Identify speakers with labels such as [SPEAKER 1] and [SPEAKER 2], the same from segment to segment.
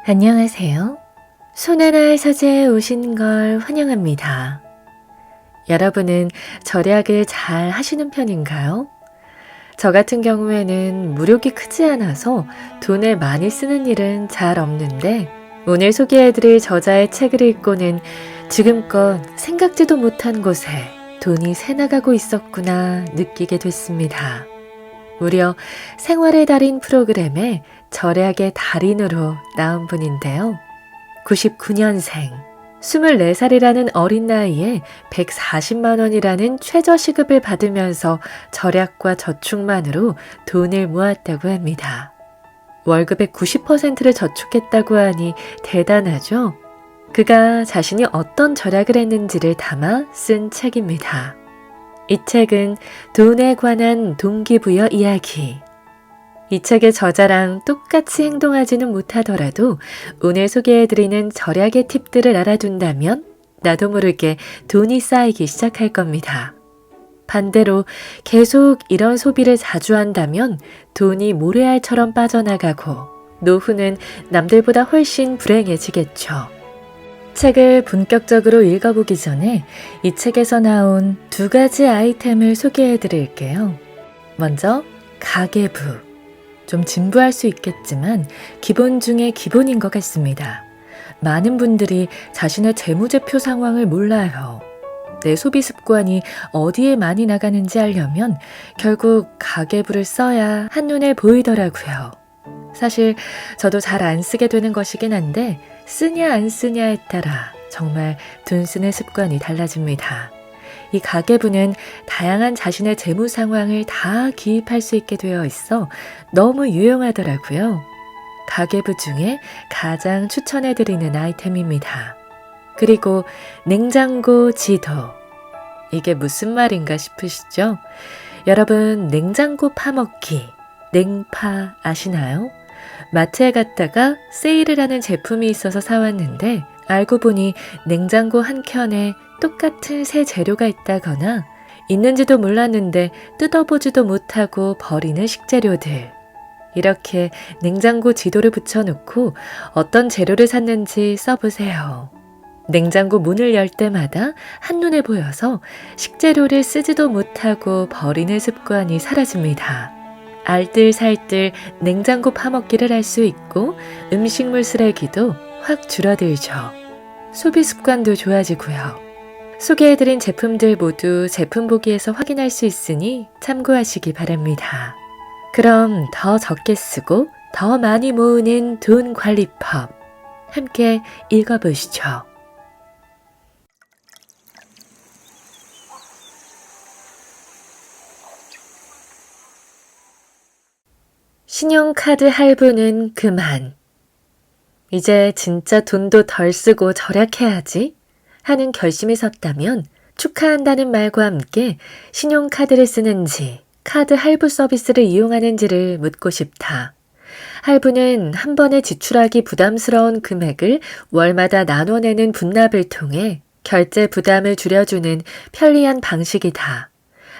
[SPEAKER 1] 안녕하세요. 손하나 서재에 오신 걸 환영합니다. 여러분은 절약을 잘 하시는 편인가요? 저 같은 경우에는 무력이 크지 않아서 돈을 많이 쓰는 일은 잘 없는데 오늘 소개해드릴 저자의 책을 읽고는 지금껏 생각지도 못한 곳에 돈이 새나가고 있었구나 느끼게 됐습니다. 무려 생활의 달인 프로그램에 절약의 달인으로 나온 분인데요. 99년생, 24살이라는 어린 나이에 140만 원이라는 최저시급을 받으면서 절약과 저축만으로 돈을 모았다고 합니다. 월급의 90%를 저축했다고 하니 대단하죠? 그가 자신이 어떤 절약을 했는지를 담아 쓴 책입니다. 이 책은 돈에 관한 동기부여 이야기. 이 책의 저자랑 똑같이 행동하지는 못하더라도 오늘 소개해드리는 절약의 팁들을 알아둔다면 나도 모르게 돈이 쌓이기 시작할 겁니다. 반대로 계속 이런 소비를 자주 한다면 돈이 모래알처럼 빠져나가고 노후는 남들보다 훨씬 불행해지겠죠. 책을 본격적으로 읽어보기 전에 이 책에서 나온 두 가지 아이템을 소개해 드릴게요. 먼저 가계부. 좀 진부할 수 있겠지만 기본 중에 기본인 것 같습니다. 많은 분들이 자신의 재무제표 상황을 몰라요. 내 소비 습관이 어디에 많이 나가는지 알려면 결국 가계부를 써야 한눈에 보이더라고요. 사실 저도 잘 안 쓰게 되는 것이긴 한데 쓰냐 안 쓰냐에 따라 정말 돈 쓰는 습관이 달라집니다. 이 가계부는 다양한 자신의 재무 상황을 다 기입할 수 있게 되어 있어 너무 유용하더라고요. 가계부 중에 가장 추천해드리는 아이템입니다. 그리고 냉장고 지도. 이게 무슨 말인가 싶으시죠? 여러분, 냉장고 파먹기, 냉파 아시나요? 마트에 갔다가 세일을 하는 제품이 있어서 사왔는데 알고 보니 냉장고 한켠에 똑같은 새 재료가 있다거나 있는지도 몰랐는데 뜯어보지도 못하고 버리는 식재료들. 이렇게 냉장고 지도를 붙여놓고 어떤 재료를 샀는지 써보세요. 냉장고 문을 열 때마다 한눈에 보여서 식재료를 쓰지도 못하고 버리는 습관이 사라집니다. 알뜰살뜰 냉장고 파먹기를 할 수 있고 음식물 쓰레기도 확 줄어들죠. 소비 습관도 좋아지고요. 소개해드린 제품들 모두 제품 보기에서 확인할 수 있으니 참고하시기 바랍니다. 그럼 더 적게 쓰고 더 많이 모으는 돈 관리법 함께 읽어보시죠. 신용카드 할부는 그만. 이제 진짜 돈도 덜 쓰고 절약해야지 하는 결심이 섰다면 축하한다는 말과 함께 신용카드를 쓰는지 카드 할부 서비스를 이용하는지를 묻고 싶다. 할부는 한 번에 지출하기 부담스러운 금액을 월마다 나눠내는 분납을 통해 결제 부담을 줄여주는 편리한 방식이다.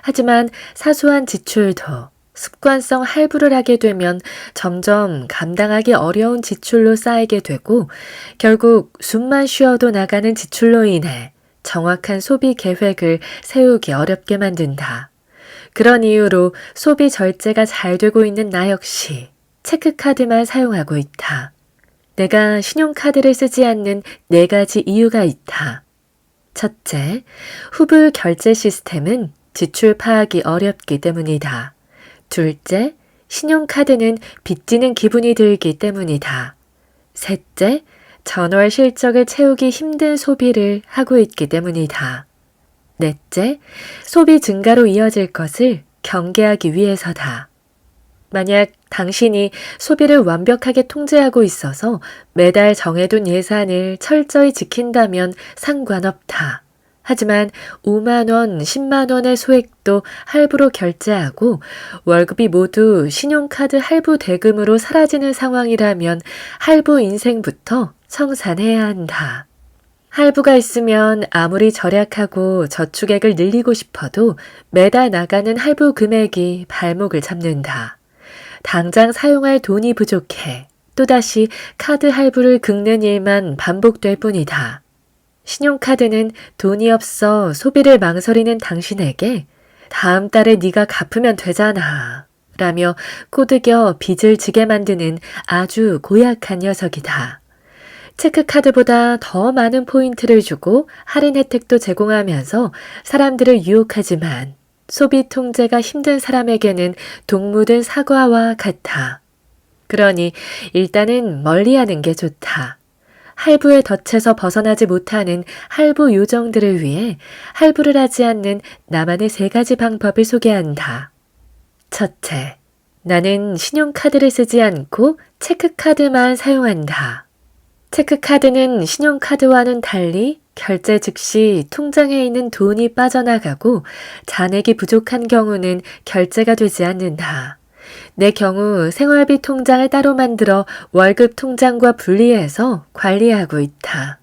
[SPEAKER 1] 하지만 사소한 지출도 습관성 할부를 하게 되면 점점 감당하기 어려운 지출로 쌓이게 되고 결국 숨만 쉬어도 나가는 지출로 인해 정확한 소비 계획을 세우기 어렵게 만든다. 그런 이유로 소비 절제가 잘 되고 있는 나 역시 체크카드만 사용하고 있다. 내가 신용카드를 쓰지 않는 4가지 이유가 있다. 첫째, 후불 결제 시스템은 지출 파악이 어렵기 때문이다. 둘째, 신용카드는 빚지는 기분이 들기 때문이다. 셋째, 전월 실적을 채우기 힘든 소비를 하고 있기 때문이다. 넷째, 소비 증가로 이어질 것을 경계하기 위해서다. 만약 당신이 소비를 완벽하게 통제하고 있어서 매달 정해둔 예산을 철저히 지킨다면 상관없다. 하지만 5만 원, 10만 원의 소액도 할부로 결제하고 월급이 모두 신용카드 할부 대금으로 사라지는 상황이라면 할부 인생부터 청산해야 한다. 할부가 있으면 아무리 절약하고 저축액을 늘리고 싶어도 매달 나가는 할부 금액이 발목을 잡는다. 당장 사용할 돈이 부족해 또다시 카드 할부를 긁는 일만 반복될 뿐이다. 신용카드는 돈이 없어 소비를 망설이는 당신에게 다음 달에 네가 갚으면 되잖아 라며 꼬드겨 빚을 지게 만드는 아주 고약한 녀석이다. 체크카드보다 더 많은 포인트를 주고 할인 혜택도 제공하면서 사람들을 유혹하지만 소비 통제가 힘든 사람에게는 독 묻은 사과와 같아. 그러니 일단은 멀리하는 게 좋다. 할부의 덫에서 벗어나지 못하는 할부 요정들을 위해 할부를 하지 않는 나만의 3가지 방법을 소개한다. 첫째, 나는 신용카드를 쓰지 않고 체크카드만 사용한다. 체크카드는 신용카드와는 달리 결제 즉시 통장에 있는 돈이 빠져나가고 잔액이 부족한 경우는 결제가 되지 않는다. 내 경우 생활비 통장을 따로 만들어 월급 통장과 분리해서 관리하고 있다.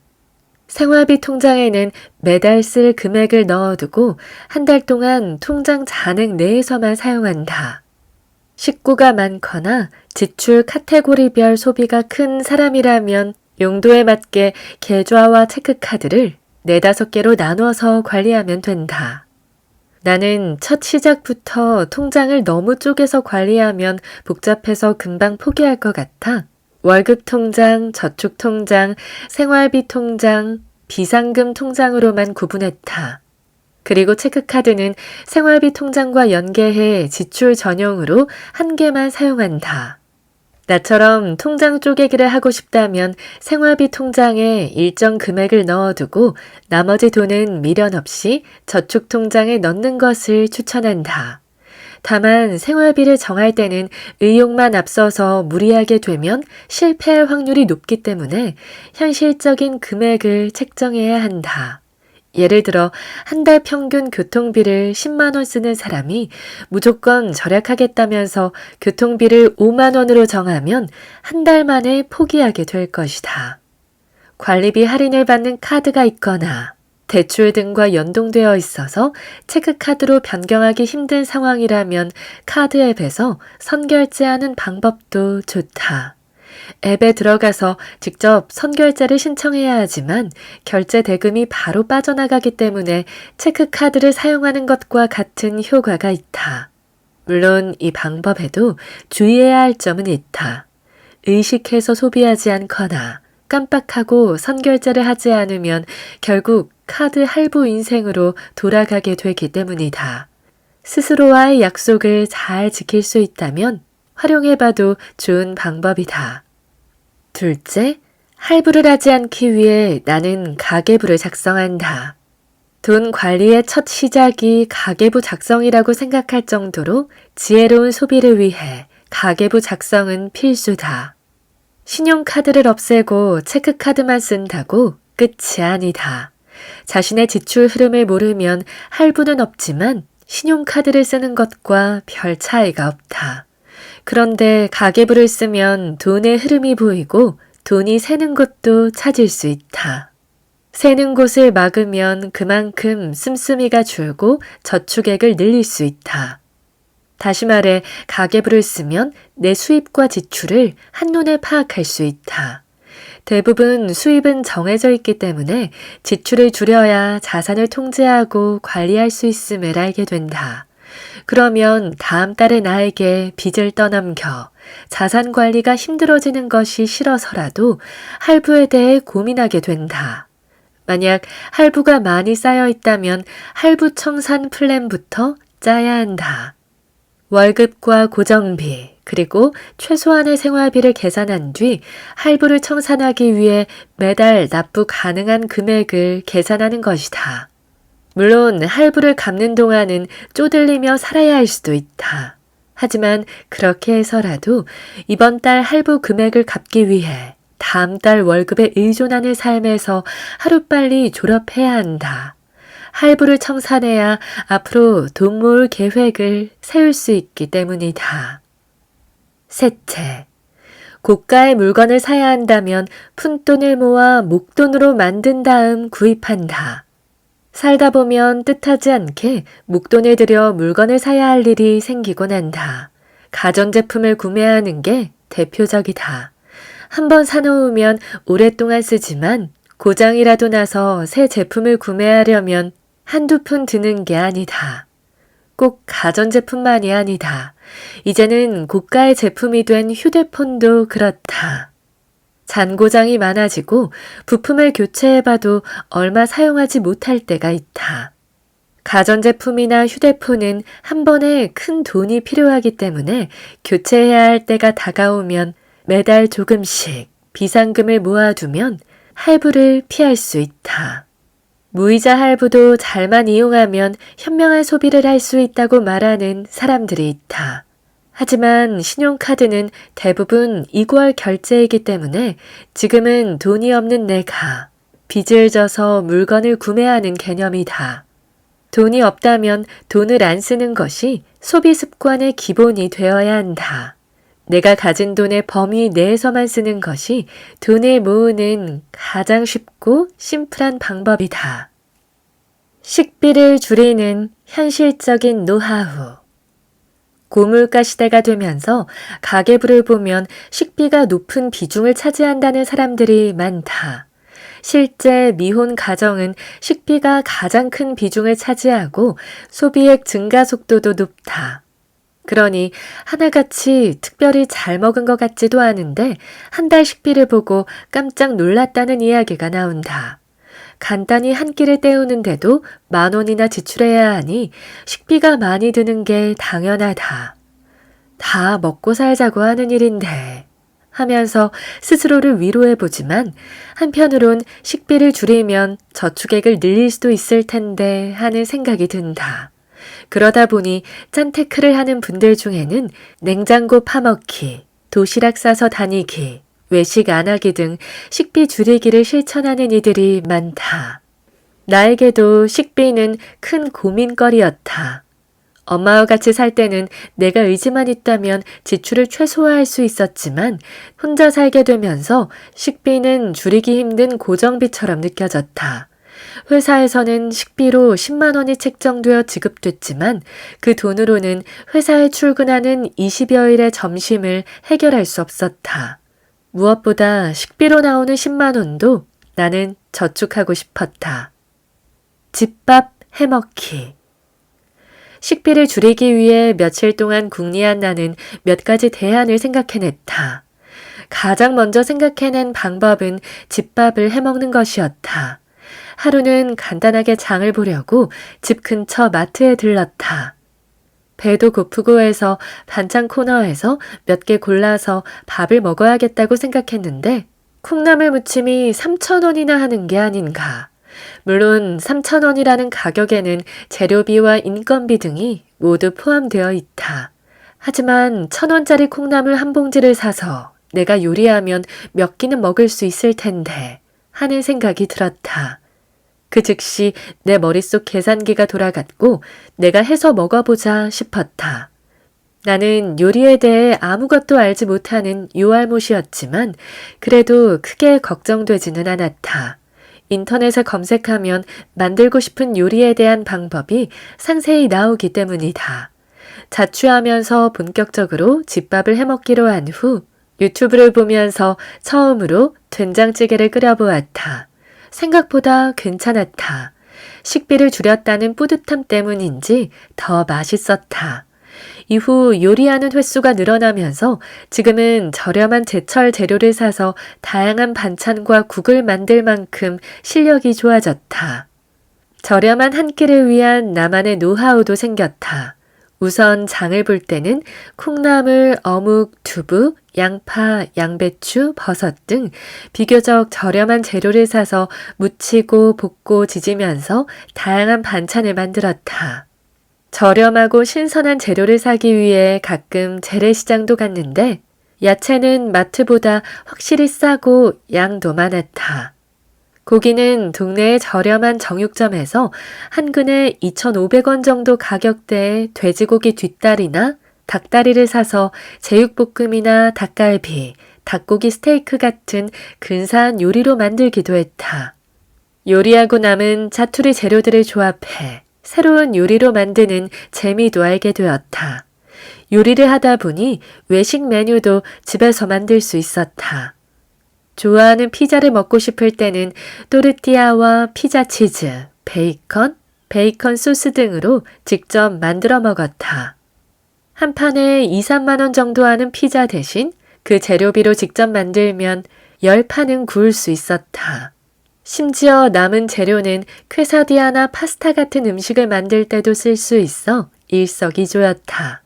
[SPEAKER 1] 생활비 통장에는 매달 쓸 금액을 넣어두고 한 달 동안 통장 잔액 내에서만 사용한다. 식구가 많거나 지출 카테고리별 소비가 큰 사람이라면 용도에 맞게 계좌와 체크카드를 4-5개로 나눠서 관리하면 된다. 나는 첫 시작부터 통장을 너무 쪼개서 관리하면 복잡해서 금방 포기할 것 같아 월급 통장, 저축 통장, 생활비 통장, 비상금 통장으로만 구분했다. 그리고 체크카드는 생활비 통장과 연계해 지출 전용으로 1개만 사용한다. 나처럼 통장 쪼개기를 하고 싶다면 생활비 통장에 일정 금액을 넣어두고 나머지 돈은 미련 없이 저축 통장에 넣는 것을 추천한다. 다만 생활비를 정할 때는 의욕만 앞서서 무리하게 되면 실패할 확률이 높기 때문에 현실적인 금액을 책정해야 한다. 예를 들어 한 달 평균 교통비를 10만 원 쓰는 사람이 무조건 절약하겠다면서 교통비를 5만 원으로 정하면 한 달 만에 포기하게 될 것이다. 관리비 할인을 받는 카드가 있거나 대출 등과 연동되어 있어서 체크카드로 변경하기 힘든 상황이라면 카드 앱에서 선결제하는 방법도 좋다. 앱에 들어가서 직접 선결제를 신청해야 하지만 결제 대금이 바로 빠져나가기 때문에 체크카드를 사용하는 것과 같은 효과가 있다. 물론 이 방법에도 주의해야 할 점은 있다. 의식해서 소비하지 않거나 깜빡하고 선결제를 하지 않으면 결국 카드 할부 인생으로 돌아가게 되기 때문이다. 스스로와의 약속을 잘 지킬 수 있다면 활용해봐도 좋은 방법이다. 둘째, 할부를 하지 않기 위해 나는 가계부를 작성한다. 돈 관리의 첫 시작이 가계부 작성이라고 생각할 정도로 지혜로운 소비를 위해 가계부 작성은 필수다. 신용카드를 없애고 체크카드만 쓴다고 끝이 아니다. 자신의 지출 흐름을 모르면 할부는 없지만 신용카드를 쓰는 것과 별 차이가 없다. 그런데 가계부를 쓰면 돈의 흐름이 보이고 돈이 새는 곳도 찾을 수 있다. 새는 곳을 막으면 그만큼 씀씀이가 줄고 저축액을 늘릴 수 있다. 다시 말해 가계부를 쓰면 내 수입과 지출을 한눈에 파악할 수 있다. 대부분 수입은 정해져 있기 때문에 지출을 줄여야 자산을 통제하고 관리할 수 있음을 알게 된다. 그러면 다음 달에 나에게 빚을 떠넘겨 자산 관리가 힘들어지는 것이 싫어서라도 할부에 대해 고민하게 된다. 만약 할부가 많이 쌓여 있다면 할부 청산 플랜부터 짜야 한다. 월급과 고정비, 그리고 최소한의 생활비를 계산한 뒤 할부를 청산하기 위해 매달 납부 가능한 금액을 계산하는 것이다. 물론 할부를 갚는 동안은 쪼들리며 살아야 할 수도 있다. 하지만 그렇게 해서라도 이번 달 할부 금액을 갚기 위해 다음 달 월급에 의존하는 삶에서 하루빨리 졸업해야 한다. 할부를 청산해야 앞으로 돈 모을 계획을 세울 수 있기 때문이다. 셋째, 고가의 물건을 사야 한다면 푼돈을 모아 목돈으로 만든 다음 구입한다. 살다 보면 뜻하지 않게 목돈을 들여 물건을 사야 할 일이 생기곤 한다. 가전제품을 구매하는 게 대표적이다. 한번 사놓으면 오랫동안 쓰지만 고장이라도 나서 새 제품을 구매하려면 한두 푼 드는 게 아니다. 꼭 가전제품만이 아니다. 이제는 고가의 제품이 된 휴대폰도 그렇다. 잔고장이 많아지고 부품을 교체해봐도 얼마 사용하지 못할 때가 있다. 가전제품이나 휴대폰은 한 번에 큰 돈이 필요하기 때문에 교체해야 할 때가 다가오면 매달 조금씩 비상금을 모아두면 할부를 피할 수 있다. 무이자 할부도 잘만 이용하면 현명한 소비를 할 수 있다고 말하는 사람들이 있다. 하지만 신용카드는 대부분 이구얼 결제이기 때문에 지금은 돈이 없는 내가 빚을 져서 물건을 구매하는 개념이다. 돈이 없다면 돈을 안 쓰는 것이 소비 습관의 기본이 되어야 한다. 내가 가진 돈의 범위 내에서만 쓰는 것이 돈을 모으는 가장 쉽고 심플한 방법이다. 식비를 줄이는 현실적인 노하우. 고물가 시대가 되면서 가계부를 보면 식비가 높은 비중을 차지한다는 사람들이 많다. 실제 미혼 가정은 식비가 가장 큰 비중을 차지하고 소비액 증가 속도도 높다. 그러니 하나같이 특별히 잘 먹은 것 같지도 않은데 한 달 식비를 보고 깜짝 놀랐다는 이야기가 나온다. 간단히 한 끼를 때우는데도 10,000원이나 지출해야 하니 식비가 많이 드는 게 당연하다. 다 먹고 살자고 하는 일인데 하면서 스스로를 위로해보지만 한편으론 식비를 줄이면 저축액을 늘릴 수도 있을 텐데 하는 생각이 든다. 그러다 보니 짠테크를 하는 분들 중에는 냉장고 파먹기, 도시락 싸서 다니기, 외식 안 하기 등 식비 줄이기를 실천하는 이들이 많다. 나에게도 식비는 큰 고민거리였다. 엄마와 같이 살 때는 내가 의지만 있다면 지출을 최소화할 수 있었지만 혼자 살게 되면서 식비는 줄이기 힘든 고정비처럼 느껴졌다. 회사에서는 식비로 10만 원이 책정되어 지급됐지만 그 돈으로는 회사에 출근하는 20여일의 점심을 해결할 수 없었다. 무엇보다 식비로 나오는 10만 원도 나는 저축하고 싶었다. 집밥 해먹기. 식비를 줄이기 위해 며칠 동안 궁리한 나는 몇 가지 대안을 생각해냈다. 가장 먼저 생각해낸 방법은 집밥을 해먹는 것이었다. 하루는 간단하게 장을 보려고 집 근처 마트에 들렀다. 배도 고프고 해서 반찬 코너에서 몇 개 골라서 밥을 먹어야겠다고 생각했는데 콩나물 무침이 3,000원이나 하는 게 아닌가. 물론 3,000원이라는 가격에는 재료비와 인건비 등이 모두 포함되어 있다. 하지만 1,000원짜리 콩나물 한 봉지를 사서 내가 요리하면 몇 끼는 먹을 수 있을 텐데 하는 생각이 들었다. 그 즉시 내 머릿속 계산기가 돌아갔고 내가 해서 먹어보자 싶었다. 나는 요리에 대해 아무것도 알지 못하는 요알못이었지만 그래도 크게 걱정되지는 않았다. 인터넷에 검색하면 만들고 싶은 요리에 대한 방법이 상세히 나오기 때문이다. 자취하면서 본격적으로 집밥을 해먹기로 한 후 유튜브를 보면서 처음으로 된장찌개를 끓여보았다. 생각보다 괜찮았다. 식비를 줄였다는 뿌듯함 때문인지 더 맛있었다. 이후 요리하는 횟수가 늘어나면서 지금은 저렴한 제철 재료를 사서 다양한 반찬과 국을 만들 만큼 실력이 좋아졌다. 저렴한 한 끼를 위한 나만의 노하우도 생겼다. 우선 장을 볼 때는 콩나물, 어묵, 두부, 양파, 양배추, 버섯 등 비교적 저렴한 재료를 사서 무치고 볶고 지지면서 다양한 반찬을 만들었다. 저렴하고 신선한 재료를 사기 위해 가끔 재래시장도 갔는데 야채는 마트보다 확실히 싸고 양도 많았다. 고기는 동네의 저렴한 정육점에서 한 근에 2,500원 정도 가격대의 돼지고기 뒷다리나 닭다리를 사서 제육볶음이나 닭갈비, 닭고기 스테이크 같은 근사한 요리로 만들기도 했다. 요리하고 남은 자투리 재료들을 조합해 새로운 요리로 만드는 재미도 알게 되었다. 요리를 하다 보니 외식 메뉴도 집에서 만들 수 있었다. 좋아하는 피자를 먹고 싶을 때는 또르띠아와 피자 치즈, 베이컨 소스 등으로 직접 만들어 먹었다. 한 판에 2, 3만 원 정도 하는 피자 대신 그 재료비로 직접 만들면 10판은 구울 수 있었다. 심지어 남은 재료는 퀘사디아나 파스타 같은 음식을 만들 때도 쓸 수 있어 일석이조였다.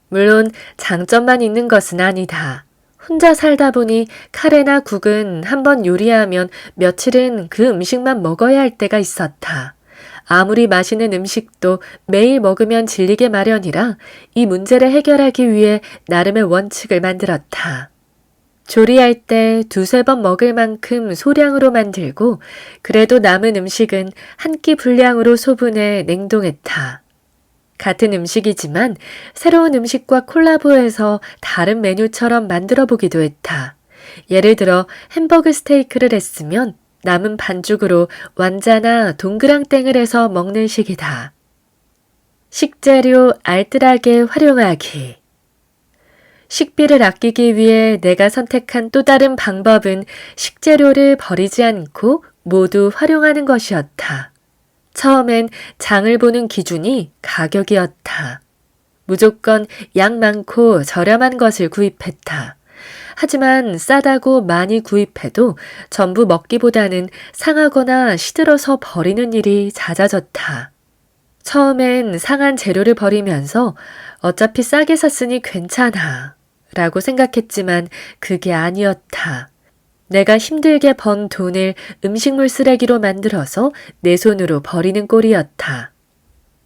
[SPEAKER 1] 물론 장점만 있는 것은 아니다. 혼자 살다 보니 카레나 국은 한번 요리하면 며칠은 그 음식만 먹어야 할 때가 있었다. 아무리 맛있는 음식도 매일 먹으면 질리게 마련이라 이 문제를 해결하기 위해 나름의 원칙을 만들었다. 조리할 때 두세 번 먹을 만큼 소량으로 만들고 그래도 남은 음식은 한 끼 분량으로 소분해 냉동했다. 같은 음식이지만 새로운 음식과 콜라보해서 다른 메뉴처럼 만들어 보기도 했다. 예를 들어 햄버거 스테이크를 했으면 남은 반죽으로 완자나 동그랑땡을 해서 먹는 식이다. 식재료 알뜰하게 활용하기. 식비를 아끼기 위해 내가 선택한 또 다른 방법은 식재료를 버리지 않고 모두 활용하는 것이었다. 처음엔 장을 보는 기준이 가격이었다. 무조건 양 많고 저렴한 것을 구입했다. 하지만 싸다고 많이 구입해도 전부 먹기보다는 상하거나 시들어서 버리는 일이 잦아졌다. 처음엔 상한 재료를 버리면서 어차피 싸게 샀으니 괜찮아 라고 생각했지만 그게 아니었다. 내가 힘들게 번 돈을 음식물 쓰레기로 만들어서 내 손으로 버리는 꼴이었다.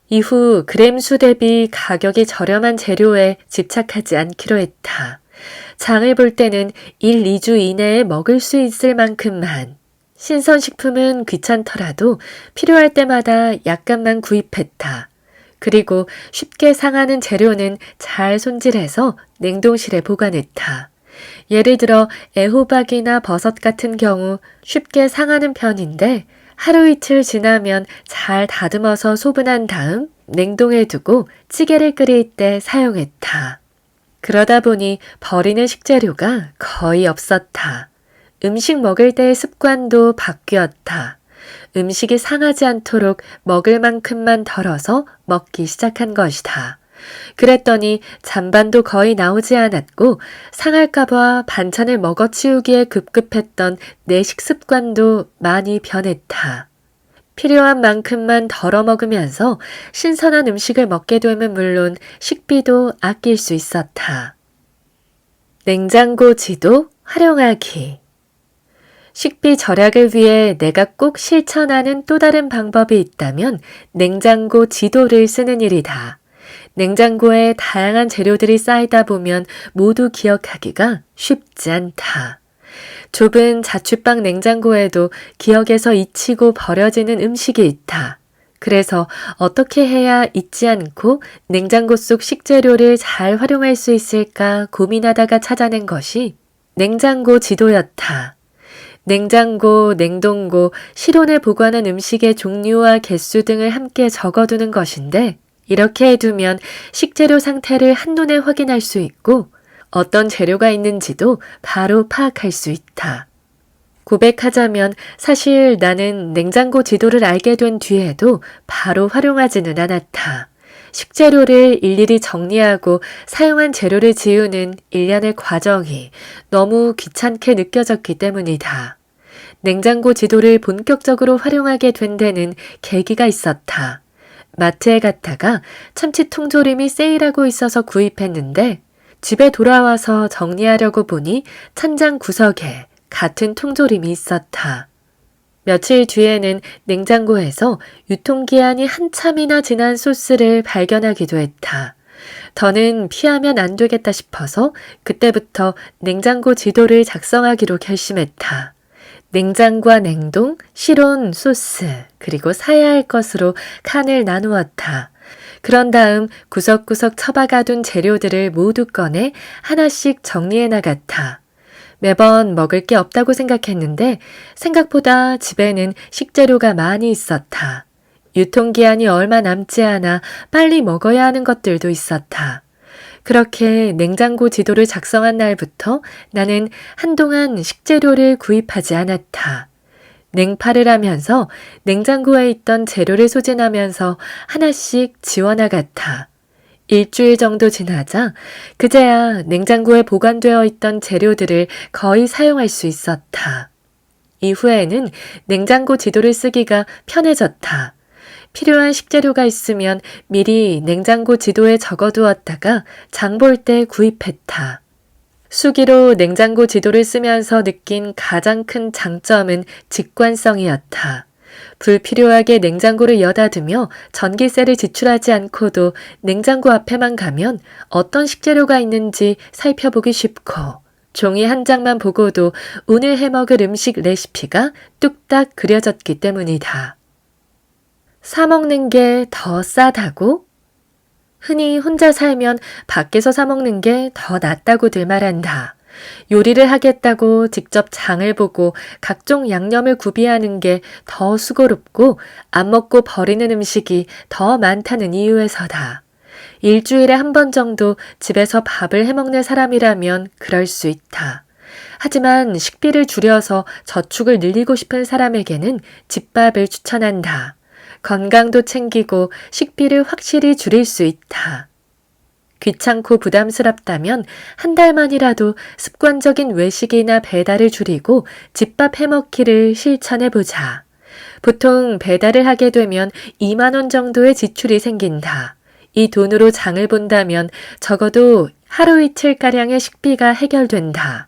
[SPEAKER 1] 이후 그램수 대비 가격이 저렴한 재료에 집착하지 않기로 했다. 장을 볼 때는 1, 2주 이내에 먹을 수 있을 만큼만. 신선식품은 귀찮더라도 필요할 때마다 약간만 구입했다. 그리고 쉽게 상하는 재료는 잘 손질해서 냉동실에 보관했다. 예를 들어 애호박이나 버섯 같은 경우 쉽게 상하는 편인데 하루 이틀 지나면 잘 다듬어서 소분한 다음 냉동해 두고 찌개를 끓일 때 사용했다. 그러다 보니 버리는 식재료가 거의 없었다. 음식 먹을 때의 습관도 바뀌었다. 음식이 상하지 않도록 먹을 만큼만 덜어서 먹기 시작한 것이다. 그랬더니 잔반도 거의 나오지 않았고 상할까봐 반찬을 먹어치우기에 급급했던 내 식습관도 많이 변했다. 필요한 만큼만 덜어 먹으면서 신선한 음식을 먹게 되면 물론 식비도 아낄 수 있었다. 냉장고 지도 활용하기. 식비 절약을 위해 내가 꼭 실천하는 또 다른 방법이 있다면 냉장고 지도를 쓰는 일이다. 냉장고에 다양한 재료들이 쌓이다 보면 모두 기억하기가 쉽지 않다. 좁은 자취방 냉장고에도 기억에서 잊히고 버려지는 음식이 있다. 그래서 어떻게 해야 잊지 않고 냉장고 속 식재료를 잘 활용할 수 있을까 고민하다가 찾아낸 것이 냉장고 지도였다. 냉장고, 냉동고, 실온에 보관한 음식의 종류와 개수 등을 함께 적어두는 것인데 이렇게 해두면 식재료 상태를 한눈에 확인할 수 있고 어떤 재료가 있는지도 바로 파악할 수 있다. 고백하자면 사실 나는 냉장고 지도를 알게 된 뒤에도 바로 활용하지는 않았다. 식재료를 일일이 정리하고 사용한 재료를 지우는 일련의 과정이 너무 귀찮게 느껴졌기 때문이다. 냉장고 지도를 본격적으로 활용하게 된 데는 계기가 있었다. 마트에 갔다가 참치 통조림이 세일하고 있어서 구입했는데 집에 돌아와서 정리하려고 보니 찬장 구석에 같은 통조림이 있었다. 며칠 뒤에는 냉장고에서 유통기한이 한참이나 지난 소스를 발견하기도 했다. 더는 피하면 안 되겠다 싶어서 그때부터 냉장고 지도를 작성하기로 결심했다. 냉장과 냉동, 실온, 소스, 그리고 사야 할 것으로 칸을 나누었다. 그런 다음 구석구석 처박아둔 재료들을 모두 꺼내 하나씩 정리해 나갔다. 매번 먹을 게 없다고 생각했는데 생각보다 집에는 식재료가 많이 있었다. 유통기한이 얼마 남지 않아 빨리 먹어야 하는 것들도 있었다. 그렇게 냉장고 지도를 작성한 날부터 나는 한동안 식재료를 구입하지 않았다. 냉파를 하면서 냉장고에 있던 재료를 소진하면서 하나씩 지워나갔다. 일주일 정도 지나자 그제야 냉장고에 보관되어 있던 재료들을 거의 사용할 수 있었다. 이후에는 냉장고 지도를 쓰기가 편해졌다. 필요한 식재료가 있으면 미리 냉장고 지도에 적어두었다가 장 볼 때 구입했다. 수기로 냉장고 지도를 쓰면서 느낀 가장 큰 장점은 직관성이었다. 불필요하게 냉장고를 여닫으며 전기세를 지출하지 않고도 냉장고 앞에만 가면 어떤 식재료가 있는지 살펴보기 쉽고 종이 한 장만 보고도 오늘 해먹을 음식 레시피가 뚝딱 그려졌기 때문이다. 사 먹는 게 더 싸다고? 흔히 혼자 살면 밖에서 사 먹는 게 더 낫다고들 말한다. 요리를 하겠다고 직접 장을 보고 각종 양념을 구비하는 게 더 수고롭고 안 먹고 버리는 음식이 더 많다는 이유에서다. 일주일에 한 번 정도 집에서 밥을 해먹는 사람이라면 그럴 수 있다. 하지만 식비를 줄여서 저축을 늘리고 싶은 사람에게는 집밥을 추천한다. 건강도 챙기고 식비를 확실히 줄일 수 있다. 귀찮고 부담스럽다면 한 달만이라도 습관적인 외식이나 배달을 줄이고 집밥 해먹기를 실천해보자. 보통 배달을 하게 되면 2만 원 정도의 지출이 생긴다. 이 돈으로 장을 본다면 적어도 하루 이틀가량의 식비가 해결된다.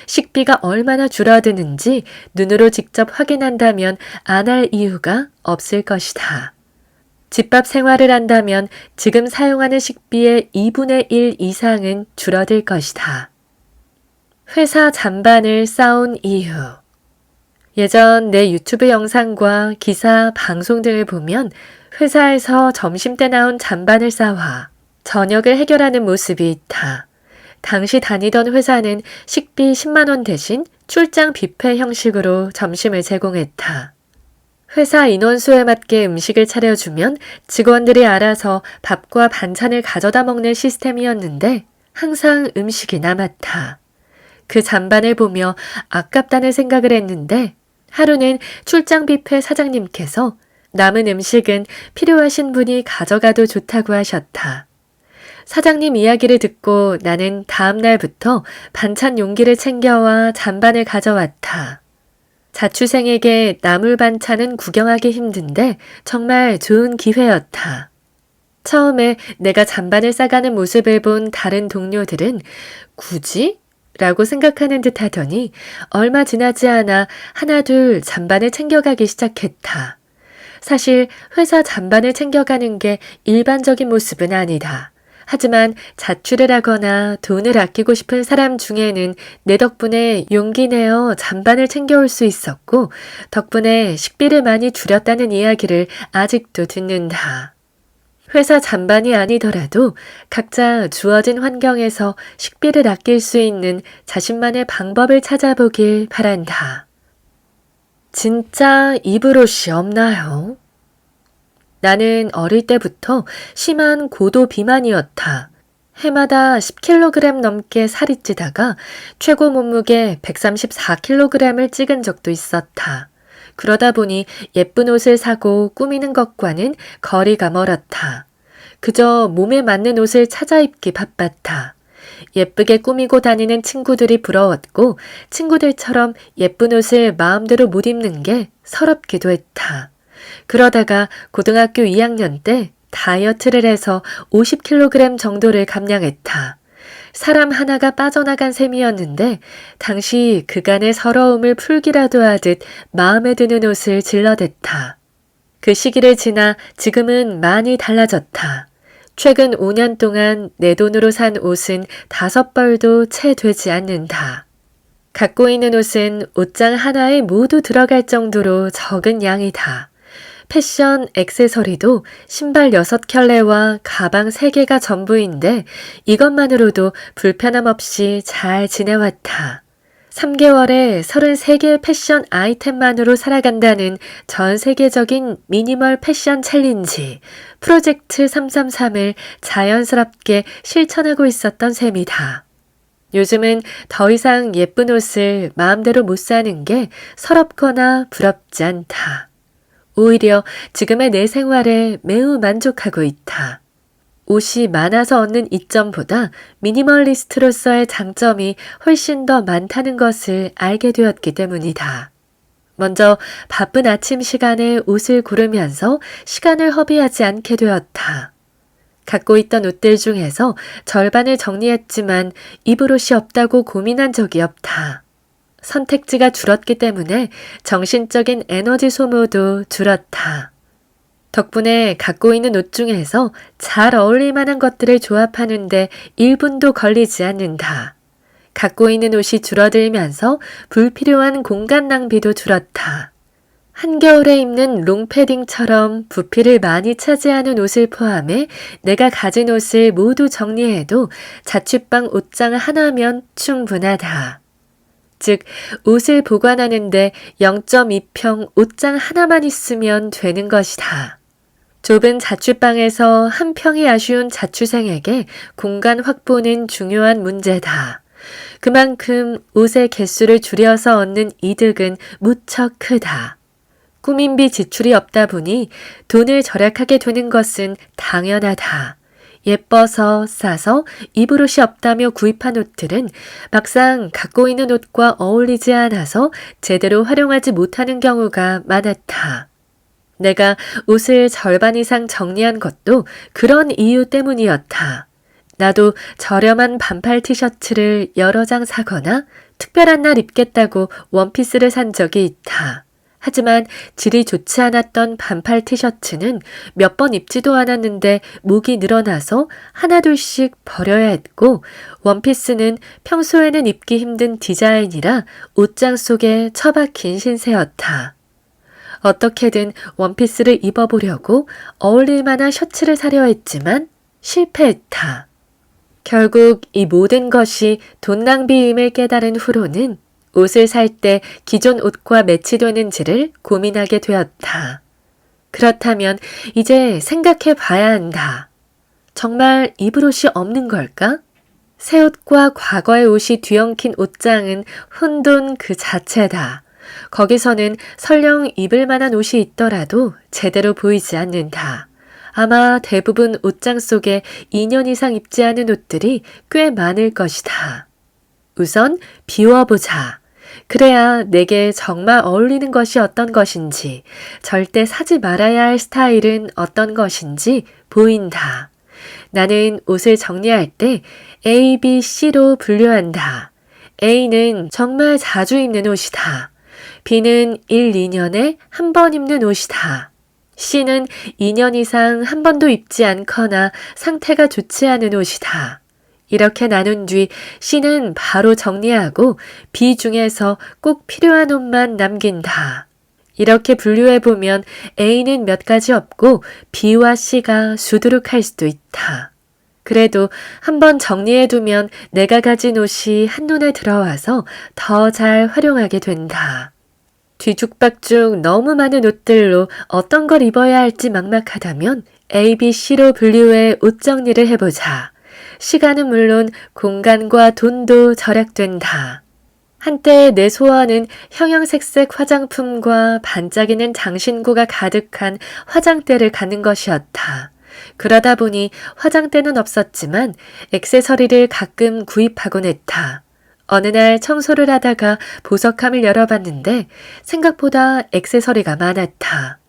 [SPEAKER 1] 식비가 얼마나 줄어드는지 눈으로 직접 확인한다면 안 할 이유가 없을 것이다. 집밥 생활을 한다면 지금 사용하는 식비의 2분의 1 이상은 줄어들 것이다. 회사 잔반을 쌓은 이유. 예전 내 유튜브 영상과 기사, 방송 등을 보면 회사에서 점심때 나온 잔반을 쌓아 저녁을 해결하는 모습이 있다. 당시 다니던 회사는 식비 10만 원 대신 출장 뷔페 형식으로 점심을 제공했다. 회사 인원수에 맞게 음식을 차려주면 직원들이 알아서 밥과 반찬을 가져다 먹는 시스템이었는데 항상 음식이 남았다. 그 잔반을 보며 아깝다는 생각을 했는데 하루는 출장 뷔페 사장님께서 남은 음식은 필요하신 분이 가져가도 좋다고 하셨다. 사장님 이야기를 듣고 나는 다음 날부터 반찬 용기를 챙겨와 잔반을 가져왔다. 자취생에게 나물 반찬은 구경하기 힘든데 정말 좋은 기회였다. 처음에 내가 잔반을 싸가는 모습을 본 다른 동료들은 굳이? 라고 생각하는 듯 하더니 얼마 지나지 않아 하나둘 잔반을 챙겨가기 시작했다. 사실 회사 잔반을 챙겨가는 게 일반적인 모습은 아니다. 하지만 자취를 하거나 돈을 아끼고 싶은 사람 중에는 내 덕분에 용기 내어 잔반을 챙겨올 수 있었고 덕분에 식비를 많이 줄였다는 이야기를 아직도 듣는다. 회사 잔반이 아니더라도 각자 주어진 환경에서 식비를 아낄 수 있는 자신만의 방법을 찾아보길 바란다. 진짜 입을 옷이 없나요? 나는 어릴 때부터 심한 고도 비만이었다. 해마다 10kg 넘게 살이 찌다가 최고 몸무게 134kg을 찍은 적도 있었다. 그러다 보니 예쁜 옷을 사고 꾸미는 것과는 거리가 멀었다. 그저 몸에 맞는 옷을 찾아 입기 바빴다. 예쁘게 꾸미고 다니는 친구들이 부러웠고 친구들처럼 예쁜 옷을 마음대로 못 입는 게 서럽기도 했다. 그러다가 고등학교 2학년 때 다이어트를 해서 50kg 정도를 감량했다. 사람 하나가 빠져나간 셈이었는데 당시 그간의 서러움을 풀기라도 하듯 마음에 드는 옷을 질러댔다. 그 시기를 지나 지금은 많이 달라졌다. 최근 5년 동안 내 돈으로 산 옷은 5벌도 채 되지 않는다. 갖고 있는 옷은 옷장 하나에 모두 들어갈 정도로 적은 양이다. 패션, 액세서리도 신발 6켤레와 가방 3개가 전부인데 이것만으로도 불편함 없이 잘 지내왔다. 3개월에 33개의 패션 아이템만으로 살아간다는 전 세계적인 미니멀 패션 챌린지 프로젝트 333을 자연스럽게 실천하고 있었던 셈이다. 요즘은 더 이상 예쁜 옷을 마음대로 못 사는 게 서럽거나 부럽지 않다. 오히려 지금의 내 생활에 매우 만족하고 있다. 옷이 많아서 얻는 이점보다 미니멀리스트로서의 장점이 훨씬 더 많다는 것을 알게 되었기 때문이다. 먼저 바쁜 아침 시간에 옷을 고르면서 시간을 허비하지 않게 되었다. 갖고 있던 옷들 중에서 절반을 정리했지만 입을 옷이 없다고 고민한 적이 없다. 선택지가 줄었기 때문에 정신적인 에너지 소모도 줄었다. 덕분에 갖고 있는 옷 중에서 잘 어울릴 만한 것들을 조합하는데 1분도 걸리지 않는다. 갖고 있는 옷이 줄어들면서 불필요한 공간 낭비도 줄었다. 한겨울에 입는 롱패딩처럼 부피를 많이 차지하는 옷을 포함해 내가 가진 옷을 모두 정리해도 자취방 옷장 하나면 충분하다. 즉, 옷을 보관하는데 0.2평 옷장 하나만 있으면 되는 것이다. 좁은 자취방에서 한 평이 아쉬운 자취생에게 공간 확보는 중요한 문제다. 그만큼 옷의 개수를 줄여서 얻는 이득은 무척 크다. 꾸민비 지출이 없다 보니 돈을 절약하게 되는 것은 당연하다. 예뻐서 싸서 입을 옷이 없다며 구입한 옷들은 막상 갖고 있는 옷과 어울리지 않아서 제대로 활용하지 못하는 경우가 많았다. 내가 옷을 절반 이상 정리한 것도 그런 이유 때문이었다. 나도 저렴한 반팔 티셔츠를 여러 장 사거나 특별한 날 입겠다고 원피스를 산 적이 있다. 하지만 질이 좋지 않았던 반팔 티셔츠는 몇 번 입지도 않았는데 목이 늘어나서 하나둘씩 버려야 했고, 원피스는 평소에는 입기 힘든 디자인이라 옷장 속에 처박힌 신세였다. 어떻게든 원피스를 입어보려고 어울릴 만한 셔츠를 사려 했지만 실패했다. 결국 이 모든 것이 돈 낭비임을 깨달은 후로는 옷을 살 때 기존 옷과 매치되는지를 고민하게 되었다. 그렇다면 이제 생각해 봐야 한다. 정말 입을 옷이 없는 걸까? 새 옷과 과거의 옷이 뒤엉킨 옷장은 혼돈 그 자체다. 거기서는 설령 입을 만한 옷이 있더라도 제대로 보이지 않는다. 아마 대부분 옷장 속에 2년 이상 입지 않은 옷들이 꽤 많을 것이다. 우선 비워보자. 그래야 내게 정말 어울리는 것이 어떤 것인지, 절대 사지 말아야 할 스타일은 어떤 것인지 보인다. 나는 옷을 정리할 때 A, B, C로 분류한다. A는 정말 자주 입는 옷이다. B는 1, 2년에 한 번 입는 옷이다. C는 2년 이상 한 번도 입지 않거나 상태가 좋지 않은 옷이다. 이렇게 나눈 뒤 C는 바로 정리하고 B 중에서 꼭 필요한 옷만 남긴다. 이렇게 분류해보면 A는 몇 가지 없고 B와 C가 수두룩할 수도 있다. 그래도 한번 정리해두면 내가 가진 옷이 한눈에 들어와서 더 잘 활용하게 된다. 뒤죽박죽 너무 많은 옷들로 어떤 걸 입어야 할지 막막하다면 A, B, C로 분류해 옷 정리를 해보자. 시간은 물론 공간과 돈도 절약된다. 한때 내 소원은 형형색색 화장품과 반짝이는 장신구가 가득한 화장대를 갖는 것이었다. 그러다 보니 화장대는 없었지만 액세서리를 가끔 구입하곤 했다. 어느 날 청소를 하다가 보석함을 열어봤는데 생각보다 액세서리가 많았다.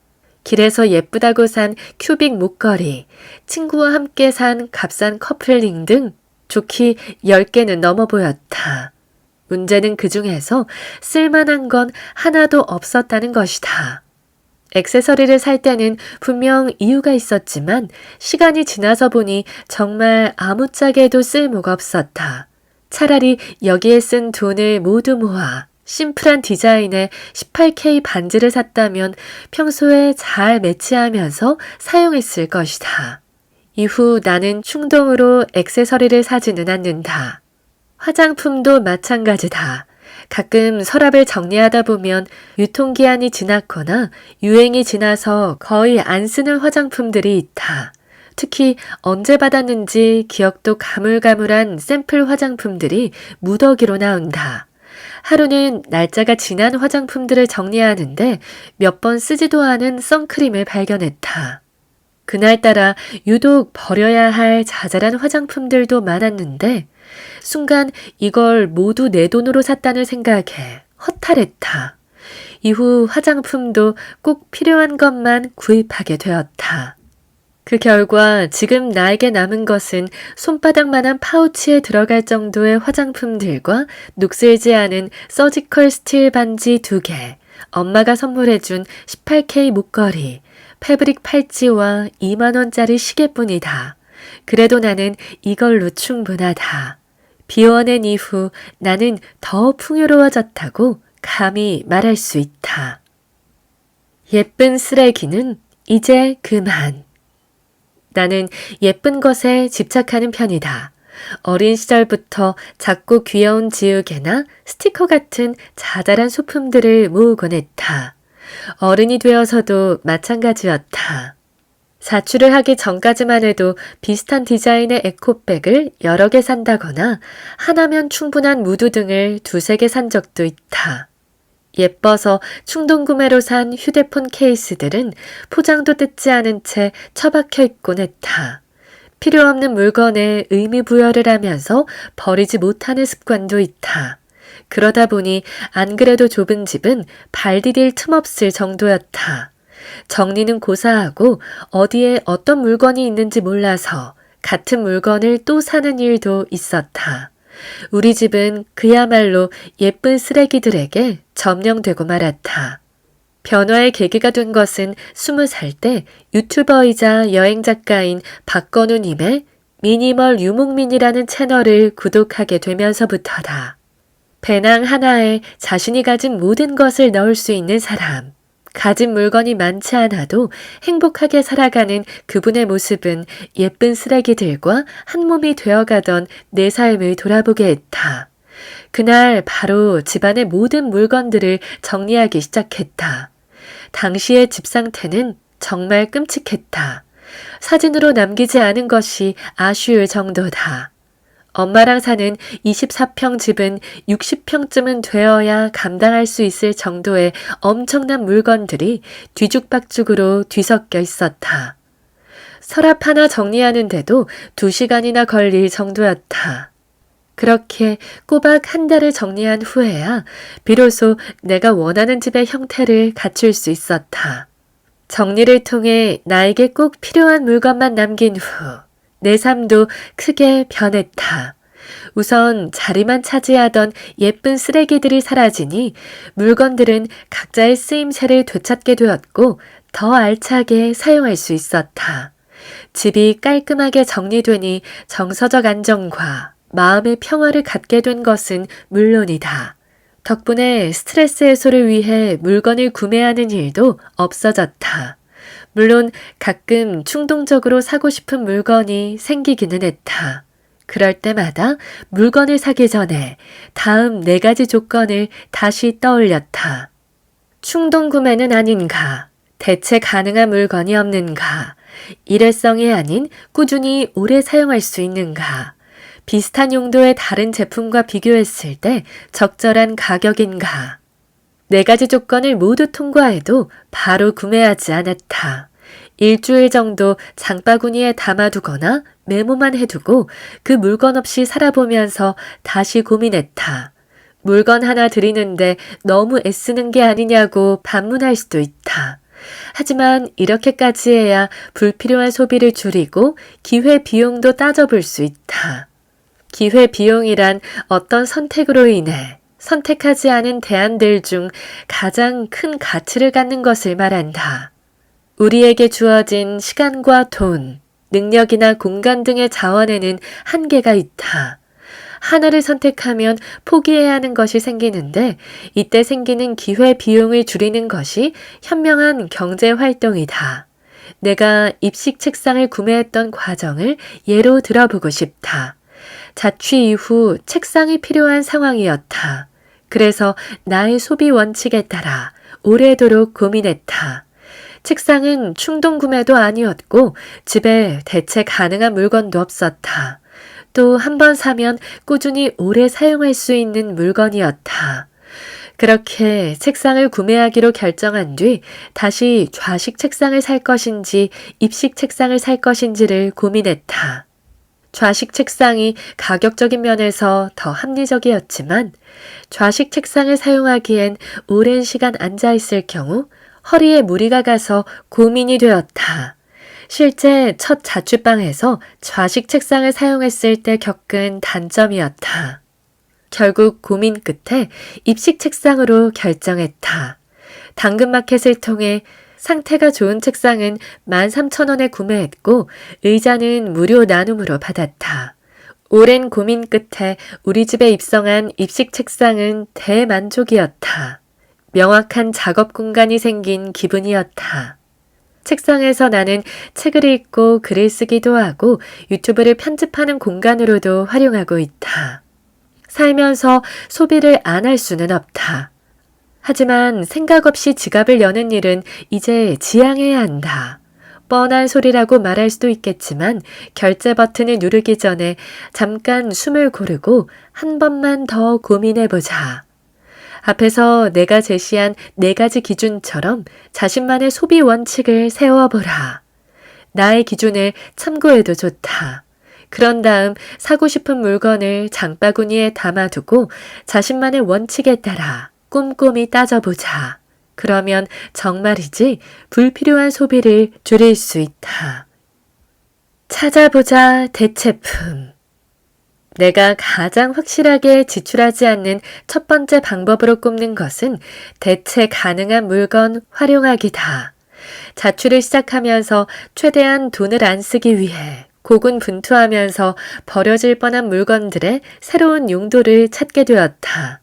[SPEAKER 1] 길에서 예쁘다고 산 큐빅 목걸이, 친구와 함께 산 값싼 커플링 등 좋기 10개는 넘어 보였다. 문제는 그 중에서 쓸만한 건 하나도 없었다는 것이다. 액세서리를 살 때는 분명 이유가 있었지만 시간이 지나서 보니 정말 아무짝에도 쓸모가 없었다. 차라리 여기에 쓴 돈을 모두 모아 심플한 디자인의 18K 반지를 샀다면 평소에 잘 매치하면서 사용했을 것이다. 이후 나는 충동으로 액세서리를 사지는 않는다. 화장품도 마찬가지다. 가끔 서랍을 정리하다 보면 유통기한이 지났거나 유행이 지나서 거의 안 쓰는 화장품들이 있다. 특히 언제 받았는지 기억도 가물가물한 샘플 화장품들이 무더기로 나온다. 하루는 날짜가 지난 화장품들을 정리하는데 몇 번 쓰지도 않은 선크림을 발견했다. 그날따라 유독 버려야 할 자잘한 화장품들도 많았는데 순간 이걸 모두 내 돈으로 샀다는 생각에 허탈했다. 이후 화장품도 꼭 필요한 것만 구입하게 되었다. 그 결과 지금 나에게 남은 것은 손바닥만한 파우치에 들어갈 정도의 화장품들과 녹슬지 않은 서지컬 스틸 반지 2개, 엄마가 선물해준 18K 목걸이, 패브릭 팔찌와 2만원짜리 시계뿐이다. 그래도 나는 이걸로 충분하다. 비워낸 이후 나는 더 풍요로워졌다고 감히 말할 수 있다. 예쁜 쓰레기는 이제 그만. 나는 예쁜 것에 집착하는 편이다. 어린 시절부터 작고 귀여운 지우개나 스티커 같은 자잘한 소품들을 모으곤 했다. 어른이 되어서도 마찬가지였다. 자취를 하기 전까지만 해도 비슷한 디자인의 에코백을 여러 개 산다거나 하나면 충분한 무드 등을 2-3개 산 적도 있다. 예뻐서 충동구매로 산 휴대폰 케이스들은 포장도 뜯지 않은 채 처박혀 있곤 했다. 필요 없는 물건에 의미 부여를 하면서 버리지 못하는 습관도 있다. 그러다 보니 안 그래도 좁은 집은 발 디딜 틈 없을 정도였다. 정리는 고사하고 어디에 어떤 물건이 있는지 몰라서 같은 물건을 또 사는 일도 있었다. 우리 집은 그야말로 예쁜 쓰레기들에게 점령되고 말았다. 변화의 계기가 된 것은 20살 때 유튜버이자 여행작가인 박건우님의 미니멀 유목민이라는 채널을 구독하게 되면서부터다. 배낭 하나에 자신이 가진 모든 것을 넣을 수 있는 사람. 가진 물건이 많지 않아도 행복하게 살아가는 그분의 모습은 예쁜 쓰레기들과 한 몸이 되어가던 내 삶을 돌아보게 했다. 그날 바로 집안의 모든 물건들을 정리하기 시작했다. 당시의 집 상태는 정말 끔찍했다. 사진으로 남기지 않은 것이 아쉬울 정도다. 엄마랑 사는 24평 집은 60평쯤은 되어야 감당할 수 있을 정도의 엄청난 물건들이 뒤죽박죽으로 뒤섞여 있었다. 서랍 하나 정리하는데도 2시간이나 걸릴 정도였다. 그렇게 꼬박 한 달을 정리한 후에야 비로소 내가 원하는 집의 형태를 갖출 수 있었다. 정리를 통해 나에게 꼭 필요한 물건만 남긴 후 내 삶도 크게 변했다. 우선 자리만 차지하던 예쁜 쓰레기들이 사라지니 물건들은 각자의 쓰임새를 되찾게 되었고 더 알차게 사용할 수 있었다. 집이 깔끔하게 정리되니 정서적 안정과 마음의 평화를 갖게 된 것은 물론이다. 덕분에 스트레스 해소를 위해 물건을 구매하는 일도 없어졌다. 물론 가끔 충동적으로 사고 싶은 물건이 생기기는 했다. 그럴 때마다 물건을 사기 전에 다음 4가지 조건을 다시 떠올렸다. 충동 구매는 아닌가? 대체 가능한 물건이 없는가? 일회성이 아닌 꾸준히 오래 사용할 수 있는가? 비슷한 용도의 다른 제품과 비교했을 때 적절한 가격인가? 4가지 조건을 모두 통과해도 바로 구매하지 않았다. 일주일 정도 장바구니에 담아두거나 메모만 해두고 그 물건 없이 살아보면서 다시 고민했다. 물건 하나 드리는데 너무 애쓰는 게 아니냐고 반문할 수도 있다. 하지만 이렇게까지 해야 불필요한 소비를 줄이고 기회비용도 따져볼 수 있다. 기회비용이란 어떤 선택으로 인해 선택하지 않은 대안들 중 가장 큰 가치를 갖는 것을 말한다. 우리에게 주어진 시간과 돈, 능력이나 공간 등의 자원에는 한계가 있다. 하나를 선택하면 포기해야 하는 것이 생기는데 이때 생기는 기회비용을 줄이는 것이 현명한 경제활동이다. 내가 입식 책상을 구매했던 과정을 예로 들어보고 싶다. 자취 이후 책상이 필요한 상황이었다. 그래서 나의 소비 원칙에 따라 오래도록 고민했다. 책상은 충동 구매도 아니었고 집에 대체 가능한 물건도 없었다. 또 한 번 사면 꾸준히 오래 사용할 수 있는 물건이었다. 그렇게 책상을 구매하기로 결정한 뒤 다시 좌식 책상을 살 것인지 입식 책상을 살 것인지를 고민했다. 좌식 책상이 가격적인 면에서 더 합리적이었지만 좌식 책상을 사용하기엔 오랜 시간 앉아 있을 경우 허리에 무리가 가서 고민이 되었다. 실제 첫 자취방에서 좌식 책상을 사용했을 때 겪은 단점이었다. 결국 고민 끝에 입식 책상으로 결정했다. 당근마켓을 통해 상태가 좋은 책상은 13,000원에 구매했고 의자는 무료 나눔으로 받았다. 오랜 고민 끝에 우리 집에 입성한 입식 책상은 대만족이었다. 명확한 작업 공간이 생긴 기분이었다. 책상에서 나는 책을 읽고 글을 쓰기도 하고 유튜브를 편집하는 공간으로도 활용하고 있다. 살면서 소비를 안 할 수는 없다. 하지만 생각 없이 지갑을 여는 일은 이제 지양해야 한다. 뻔한 소리라고 말할 수도 있겠지만 결제 버튼을 누르기 전에 잠깐 숨을 고르고 한 번만 더 고민해보자. 앞에서 내가 제시한 4가지 기준처럼 자신만의 소비 원칙을 세워보라. 나의 기준을 참고해도 좋다. 그런 다음 사고 싶은 물건을 장바구니에 담아두고 자신만의 원칙에 따라 꼼꼼히 따져보자. 그러면 정말이지 불필요한 소비를 줄일 수 있다. 찾아보자 대체품. 내가 가장 확실하게 지출하지 않는 첫 번째 방법으로 꼽는 것은 대체 가능한 물건 활용하기다. 자취를 시작하면서 최대한 돈을 안 쓰기 위해 고군분투하면서 버려질 뻔한 물건들의 새로운 용도를 찾게 되었다.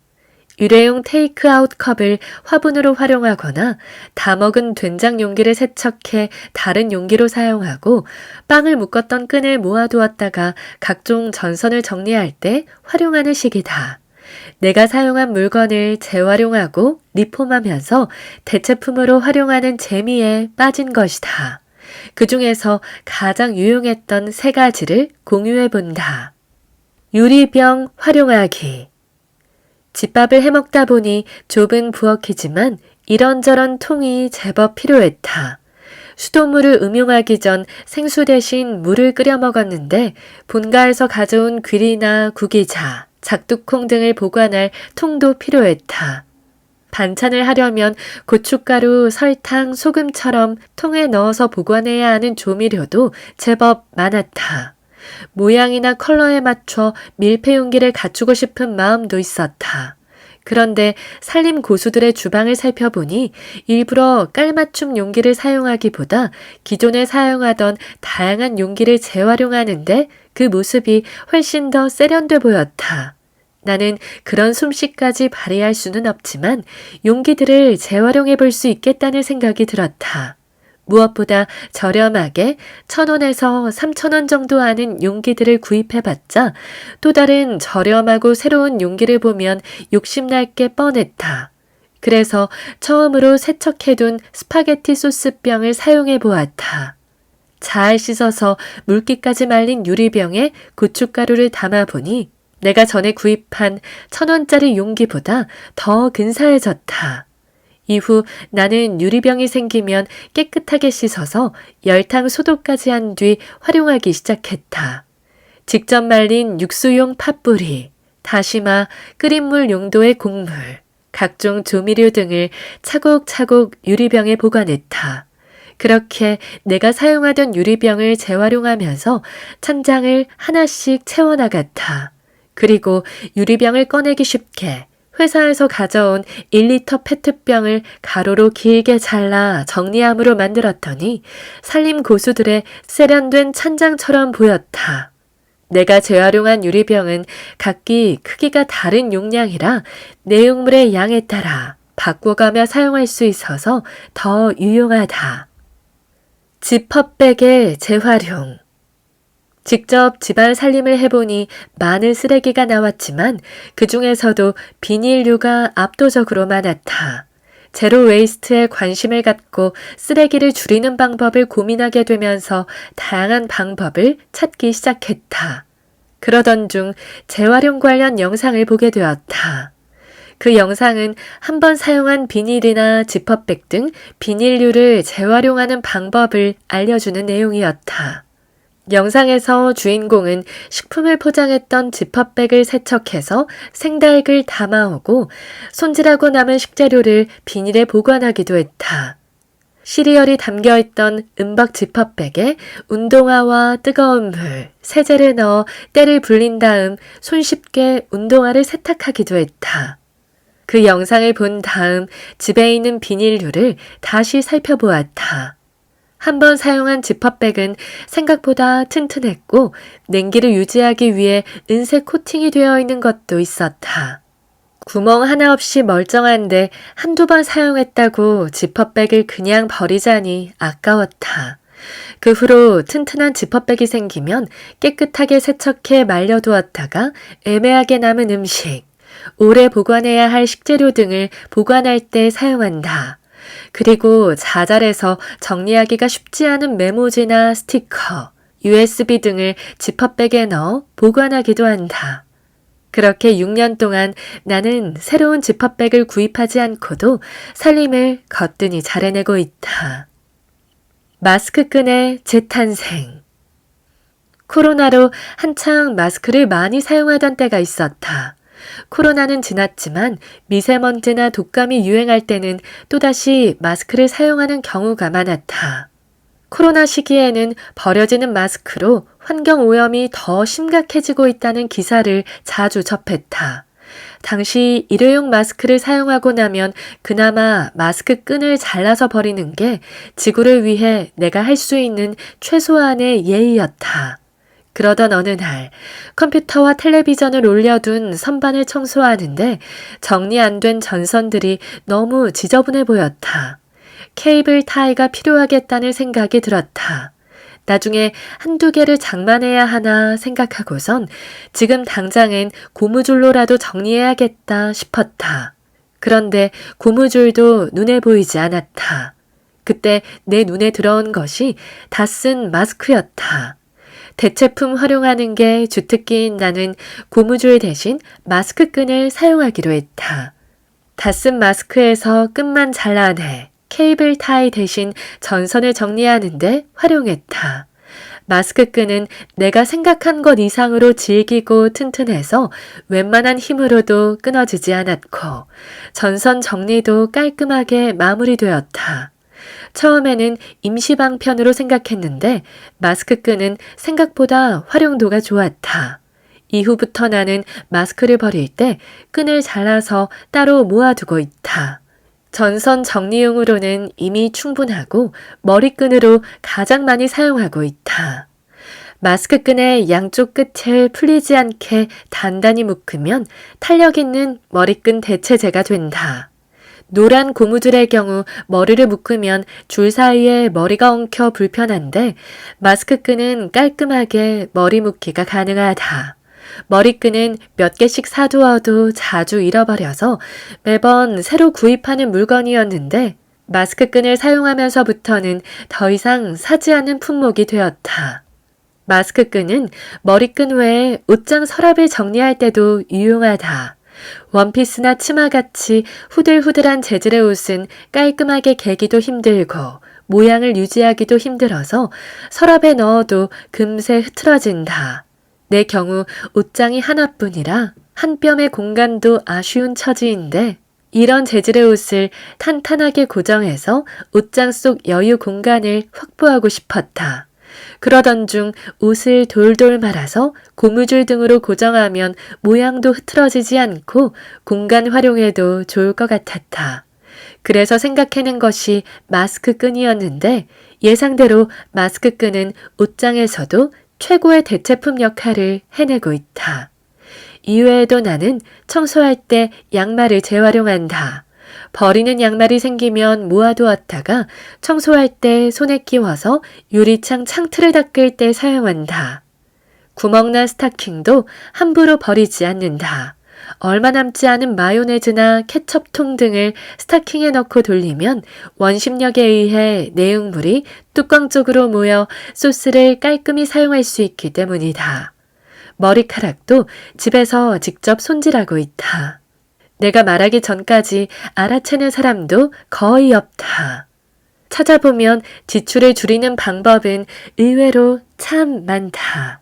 [SPEAKER 1] 일회용 테이크아웃 컵을 화분으로 활용하거나 다 먹은 된장 용기를 세척해 다른 용기로 사용하고 빵을 묶었던 끈을 모아두었다가 각종 전선을 정리할 때 활용하는 식이다. 내가 사용한 물건을 재활용하고 리폼하면서 대체품으로 활용하는 재미에 빠진 것이다. 그 중에서 가장 유용했던 3가지를 공유해 본다. 유리병 활용하기. 집밥을 해먹다 보니 좁은 부엌이지만 이런저런 통이 제법 필요했다. 수돗물을 음용하기 전 생수 대신 물을 끓여 먹었는데 본가에서 가져온 귀리나 구기자, 작두콩 등을 보관할 통도 필요했다. 반찬을 하려면 고춧가루, 설탕, 소금처럼 통에 넣어서 보관해야 하는 조미료도 제법 많았다. 모양이나 컬러에 맞춰 밀폐 용기를 갖추고 싶은 마음도 있었다. 그런데 살림 고수들의 주방을 살펴보니 일부러 깔맞춤 용기를 사용하기보다 기존에 사용하던 다양한 용기를 재활용하는데 그 모습이 훨씬 더 세련돼 보였다. 나는 그런 솜씨까지 발휘할 수는 없지만 용기들을 재활용해 볼 수 있겠다는 생각이 들었다. 무엇보다 저렴하게 1,000원에서 3,000원 정도 하는 용기들을 구입해봤자 또 다른 저렴하고 새로운 용기를 보면 욕심날 게 뻔했다. 그래서 처음으로 세척해둔 스파게티 소스병을 사용해 보았다. 잘 씻어서 물기까지 말린 유리병에 고춧가루를 담아보니 내가 전에 구입한 1,000원짜리 용기보다 더 근사해졌다. 이후 나는 유리병이 생기면 깨끗하게 씻어서 열탕 소독까지 한 뒤 활용하기 시작했다. 직접 말린 육수용 팥뿌리, 다시마, 끓인 물 용도의 곡물, 각종 조미료 등을 차곡차곡 유리병에 보관했다. 그렇게 내가 사용하던 유리병을 재활용하면서 찬장을 하나씩 채워나갔다. 그리고 유리병을 꺼내기 쉽게 회사에서 가져온 1리터 페트병을 가로로 길게 잘라 정리함으로 만들었더니 살림 고수들의 세련된 찬장처럼 보였다. 내가 재활용한 유리병은 각기 크기가 다른 용량이라 내용물의 양에 따라 바꿔가며 사용할 수 있어서 더 유용하다. 지퍼백의 재활용. 직접 집안 살림을 해보니 많은 쓰레기가 나왔지만 그 중에서도 비닐류가 압도적으로 많았다. 제로 웨이스트에 관심을 갖고 쓰레기를 줄이는 방법을 고민하게 되면서 다양한 방법을 찾기 시작했다. 그러던 중 재활용 관련 영상을 보게 되었다. 그 영상은 한 번 사용한 비닐이나 지퍼백 등 비닐류를 재활용하는 방법을 알려주는 내용이었다. 영상에서 주인공은 식품을 포장했던 지퍼백을 세척해서 생닭을 담아오고 손질하고 남은 식재료를 비닐에 보관하기도 했다. 시리얼이 담겨있던 은박 지퍼백에 운동화와 뜨거운 물, 세제를 넣어 때를 불린 다음 손쉽게 운동화를 세탁하기도 했다. 그 영상을 본 다음 집에 있는 비닐류를 다시 살펴보았다. 한 번 사용한 지퍼백은 생각보다 튼튼했고 냉기를 유지하기 위해 은색 코팅이 되어 있는 것도 있었다. 구멍 하나 없이 멀쩡한데 한두 번 사용했다고 지퍼백을 그냥 버리자니 아까웠다. 그 후로 튼튼한 지퍼백이 생기면 깨끗하게 세척해 말려두었다가 애매하게 남은 음식, 오래 보관해야 할 식재료 등을 보관할 때 사용한다. 그리고 자잘해서 정리하기가 쉽지 않은 메모지나 스티커, USB 등을 지퍼백에 넣어 보관하기도 한다. 그렇게 6년 동안 나는 새로운 지퍼백을 구입하지 않고도 살림을 거뜬히 잘 해내고 있다. 마스크끈의 재탄생. 코로나로 한창 마스크를 많이 사용하던 때가 있었다. 코로나는 지났지만 미세먼지나 독감이 유행할 때는 또다시 마스크를 사용하는 경우가 많았다. 코로나 시기에는 버려지는 마스크로 환경오염이 더 심각해지고 있다는 기사를 자주 접했다. 당시 일회용 마스크를 사용하고 나면 그나마 마스크 끈을 잘라서 버리는 게 지구를 위해 내가 할 수 있는 최소한의 예의였다. 그러던 어느 날 컴퓨터와 텔레비전을 올려둔 선반을 청소하는데 정리 안 된 전선들이 너무 지저분해 보였다. 케이블 타이가 필요하겠다는 생각이 들었다. 나중에 한두 개를 장만해야 하나 생각하고선 지금 당장엔 고무줄로라도 정리해야겠다 싶었다. 그런데 고무줄도 눈에 보이지 않았다. 그때 내 눈에 들어온 것이 다 쓴 마스크였다. 대체품 활용하는 게 주특기인 나는 고무줄 대신 마스크끈을 사용하기로 했다. 다 쓴 마스크에서 끈만 잘라내 케이블 타이 대신 전선을 정리하는데 활용했다. 마스크끈은 내가 생각한 것 이상으로 질기고 튼튼해서 웬만한 힘으로도 끊어지지 않았고 전선 정리도 깔끔하게 마무리되었다. 처음에는 임시방편으로 생각했는데 마스크끈은 생각보다 활용도가 좋았다. 이후부터 나는 마스크를 버릴 때 끈을 잘라서 따로 모아두고 있다. 전선 정리용으로는 이미 충분하고 머리끈으로 가장 많이 사용하고 있다. 마스크끈의 양쪽 끝을 풀리지 않게 단단히 묶으면 탄력 있는 머리끈 대체제가 된다. 노란 고무줄의 경우 머리를 묶으면 줄 사이에 머리가 엉켜 불편한데 마스크끈은 깔끔하게 머리 묶기가 가능하다. 머리끈은 몇 개씩 사두어도 자주 잃어버려서 매번 새로 구입하는 물건이었는데 마스크끈을 사용하면서부터는 더 이상 사지 않는 품목이 되었다. 마스크끈은 머리끈 외에 옷장 서랍을 정리할 때도 유용하다. 원피스나 치마같이 후들후들한 재질의 옷은 깔끔하게 개기도 힘들고 모양을 유지하기도 힘들어서 서랍에 넣어도 금세 흐트러진다. 내 경우 옷장이 하나뿐이라 한 뼘의 공간도 아쉬운 처지인데 이런 재질의 옷을 탄탄하게 고정해서 옷장 속 여유 공간을 확보하고 싶었다. 그러던 중 옷을 돌돌 말아서 고무줄 등으로 고정하면 모양도 흐트러지지 않고 공간 활용에도 좋을 것 같았다. 그래서 생각해낸 것이 마스크끈이었는데 예상대로 마스크끈은 옷장에서도 최고의 대체품 역할을 해내고 있다. 이외에도 나는 청소할 때 양말을 재활용한다. 버리는 양말이 생기면 모아두었다가 청소할 때 손에 끼워서 유리창 창틀을 닦을 때 사용한다. 구멍난 스타킹도 함부로 버리지 않는다. 얼마 남지 않은 마요네즈나 케첩통 등을 스타킹에 넣고 돌리면 원심력에 의해 내용물이 뚜껑 쪽으로 모여 소스를 깔끔히 사용할 수 있기 때문이다. 머리카락도 집에서 직접 손질하고 있다. 내가 말하기 전까지 알아채는 사람도 거의 없다. 찾아보면 지출을 줄이는 방법은 의외로 참 많다.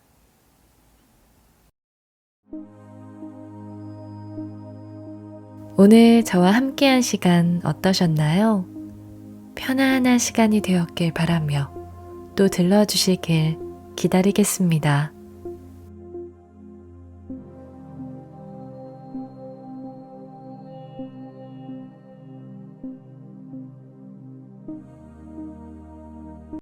[SPEAKER 1] 오늘 저와 함께한 시간 어떠셨나요? 편안한 시간이 되었길 바라며 또 들러주시길 기다리겠습니다.